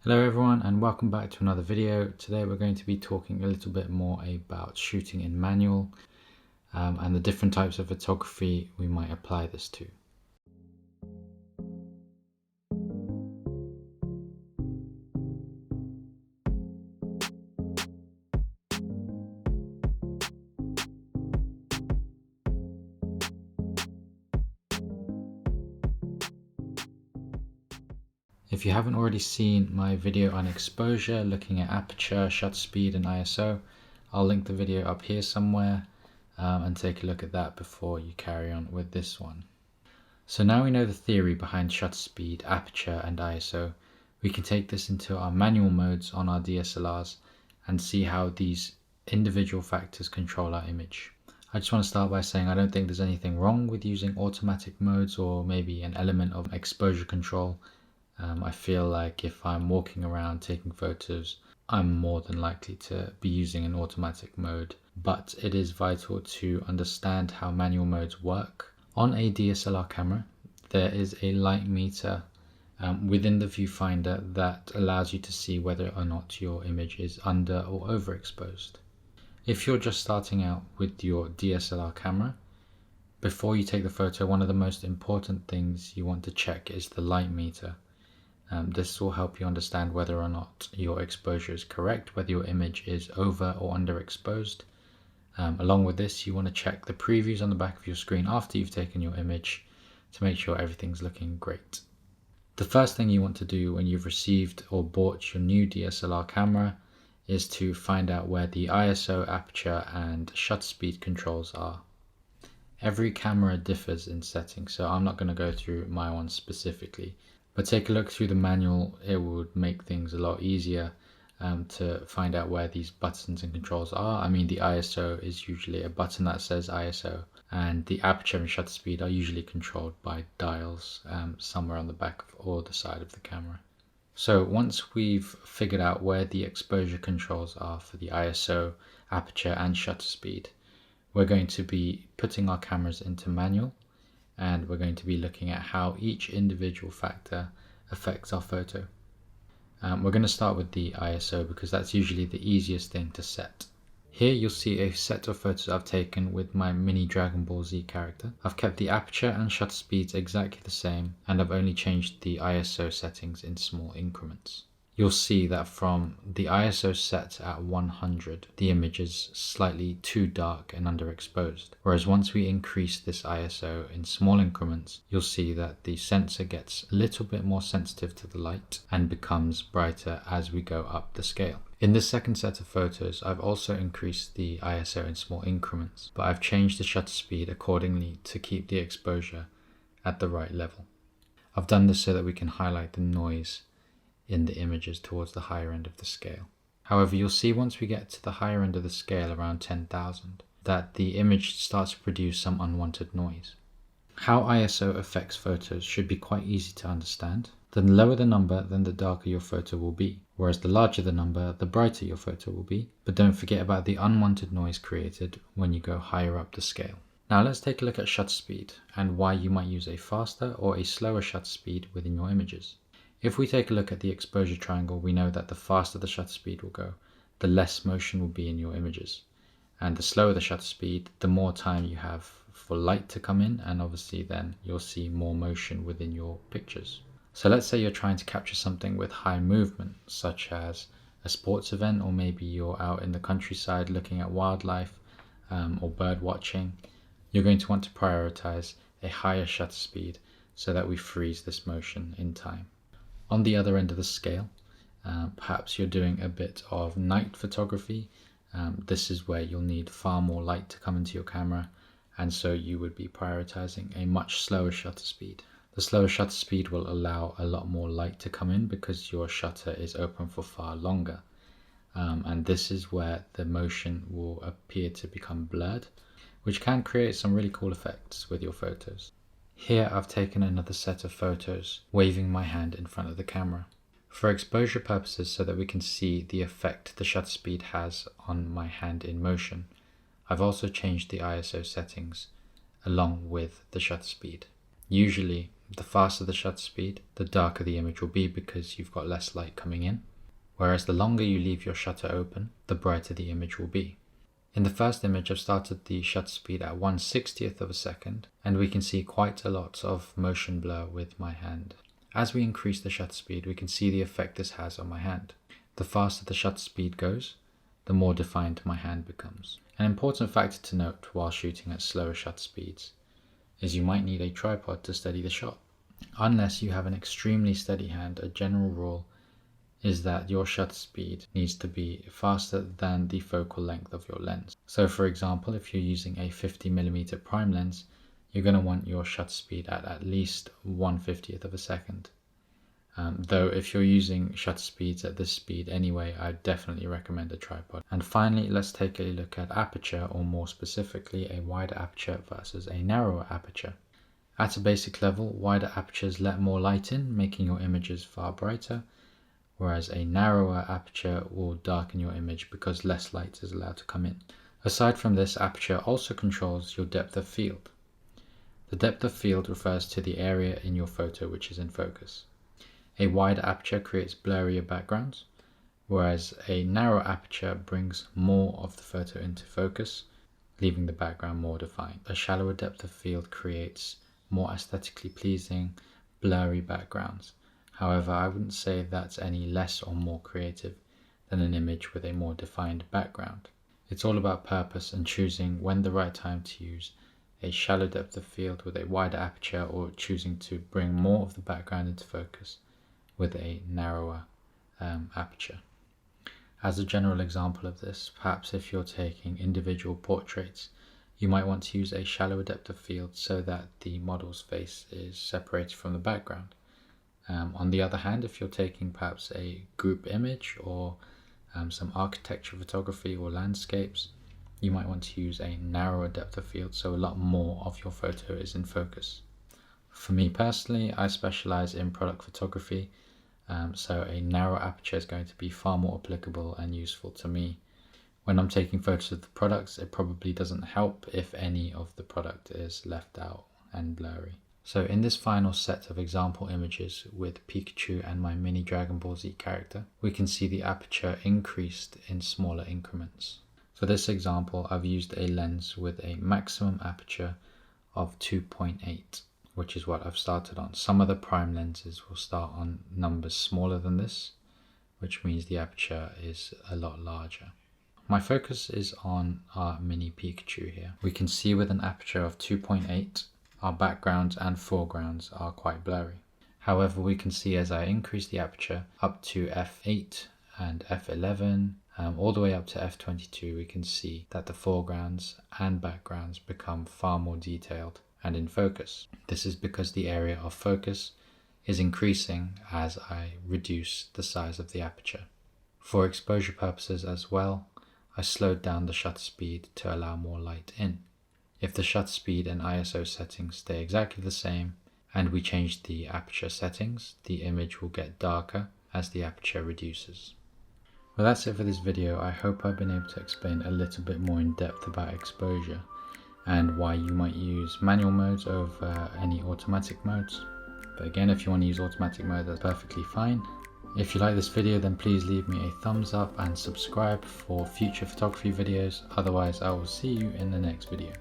Hello everyone and welcome back to another video. Today we're going to be talking a little bit more about shooting in manual and the different types of photography we might apply this to. If you haven't already seen my video on exposure, looking at aperture, shutter speed and ISO, I'll link the video up here somewhere and take a look at that before you carry on with this one. So now we know the theory behind shutter speed, aperture and ISO, we can take this into our manual modes on our DSLRs and see how these individual factors control our image. I just want to start by saying I don't think there's anything wrong with using automatic modes or maybe an element of exposure control. I feel like if I'm walking around taking photos, I'm more than likely to be using an automatic mode, but it is vital to understand how manual modes work. On a DSLR camera, there is a light meter within the viewfinder that allows you to see whether or not your image is under or overexposed. If you're just starting out with your DSLR camera, before you take the photo, one of the most important things you want to check is the light meter. This will help you understand whether or not your exposure is correct, whether your image is over or underexposed. Along with this, you want to check the previews on the back of your screen after you've taken your image to make sure everything's looking great. The first thing you want to do when you've received or bought your new DSLR camera is to find out where the ISO, aperture and shutter speed controls are. Every camera differs in settings, so I'm not going to go through my one specifically. But take a look through the manual, it would make things a lot easier to find out where these buttons and controls are. I mean, the ISO is usually a button that says ISO, and the aperture and shutter speed are usually controlled by dials somewhere on the back or the side of the camera. So once we've figured out where the exposure controls are for the ISO, aperture and shutter speed, we're going to be putting our cameras into manual. And we're going to be looking at how each individual factor affects our photo. We're going to start with the ISO because that's usually the easiest thing to set. Here you'll see a set of photos I've taken with my mini Dragon Ball Z character. I've kept the aperture and shutter speeds exactly the same, and I've only changed the ISO settings in small increments. You'll see that from the ISO set at 100, the image is slightly too dark and underexposed. Whereas once we increase this ISO in small increments, you'll see that the sensor gets a little bit more sensitive to the light and becomes brighter as we go up the scale. In this second set of photos, I've also increased the ISO in small increments, but I've changed the shutter speed accordingly to keep the exposure at the right level. I've done this so that we can highlight the noise in the images towards the higher end of the scale. However, you'll see once we get to the higher end of the scale, around 10,000, that the image starts to produce some unwanted noise. How ISO affects photos should be quite easy to understand. The lower the number, then the darker your photo will be, whereas the larger the number, the brighter your photo will be. But don't forget about the unwanted noise created when you go higher up the scale. Now let's take a look at shutter speed and why you might use a faster or a slower shutter speed within your images. If we take a look at the exposure triangle, we know that the faster the shutter speed will go, the less motion will be in your images. And the slower the shutter speed, the more time you have for light to come in, and obviously then you'll see more motion within your pictures. So let's say you're trying to capture something with high movement, such as a sports event, or maybe you're out in the countryside looking at wildlife or bird watching. You're going to want to prioritize a higher shutter speed so that we freeze this motion in time. On the other end of the scale, perhaps you're doing a bit of night photography. This is where you'll need far more light to come into your camera, and so you would be prioritizing a much slower shutter speed. The slower shutter speed will allow a lot more light to come in because your shutter is open for far longer. And this is where the motion will appear to become blurred, which can create some really cool effects with your photos. Here I've taken another set of photos, waving my hand in front of the camera. For exposure purposes, so that we can see the effect the shutter speed has on my hand in motion, I've also changed the ISO settings along with the shutter speed. Usually The faster the shutter speed, the darker the image will be because you've got less light coming in, whereas the longer you leave your shutter open, the brighter the image will be. In the first image, I've started the shutter speed at 1/60th of a second, and we can see quite a lot of motion blur with my hand. As we increase the shutter speed, we can see the effect this has on my hand. The faster the shutter speed goes, the more defined my hand becomes. An important factor to note while shooting at slower shutter speeds is you might need a tripod to steady the shot. Unless you have an extremely steady hand, a general rule is that your shutter speed needs to be faster than the focal length of your lens. So for example, if you're using a 50mm prime lens, you're going to want your shutter speed at least 1/50th of a second. Though if you're using shutter speeds at this speed anyway, I definitely recommend a tripod. And finally, let's take a look at aperture, or more specifically, a wider aperture versus a narrower aperture. At a basic level, wider apertures let more light in, making your images far brighter, whereas a narrower aperture will darken your image because less light is allowed to come in. Aside from this, aperture also controls your depth of field. The depth of field refers to the area in your photo which is in focus. A wider aperture creates blurrier backgrounds, whereas a narrow aperture brings more of the photo into focus, leaving the background more defined. A shallower depth of field creates more aesthetically pleasing, blurry backgrounds. However, I wouldn't say that's any less or more creative than an image with a more defined background. It's all about purpose and choosing when the right time to use a shallow depth of field with a wider aperture, or choosing to bring more of the background into focus with a narrower aperture. As a general example of this, perhaps if you're taking individual portraits, you might want to use a shallower depth of field so that the model's face is separated from the background. On the other hand, if you're taking perhaps a group image or some architecture photography or landscapes, you might want to use a narrower depth of field so a lot more of your photo is in focus. For me personally, I specialize in product photography, so a narrow aperture is going to be far more applicable and useful to me. When I'm taking photos of the products, it probably doesn't help if any of the product is left out and blurry. So in this final set of example images with Pikachu and my mini Dragon Ball Z character, we can see the aperture increased in smaller increments. For this example, I've used a lens with a maximum aperture of 2.8, which is what I've started on. Some of the prime lenses will start on numbers smaller than this, which means the aperture is a lot larger. My focus is on our mini Pikachu here. We can see with an aperture of 2.8, our backgrounds and foregrounds are quite blurry. However, we can see as I increase the aperture up to f8 and f11, all the way up to f22, we can see that the foregrounds and backgrounds become far more detailed and in focus. This is because the area of focus is increasing as I reduce the size of the aperture. For exposure purposes as well, I slowed down the shutter speed to allow more light in. If the shutter speed and ISO settings stay exactly the same and we change the aperture settings, the image will get darker as the aperture reduces. Well, that's it for this video. I hope I've been able to explain a little bit more in depth about exposure and why you might use manual modes over any automatic modes. But again, if you want to use automatic mode, that's perfectly fine. If you like this video, then please leave me a thumbs up and subscribe for future photography videos. Otherwise, I will see you in the next video.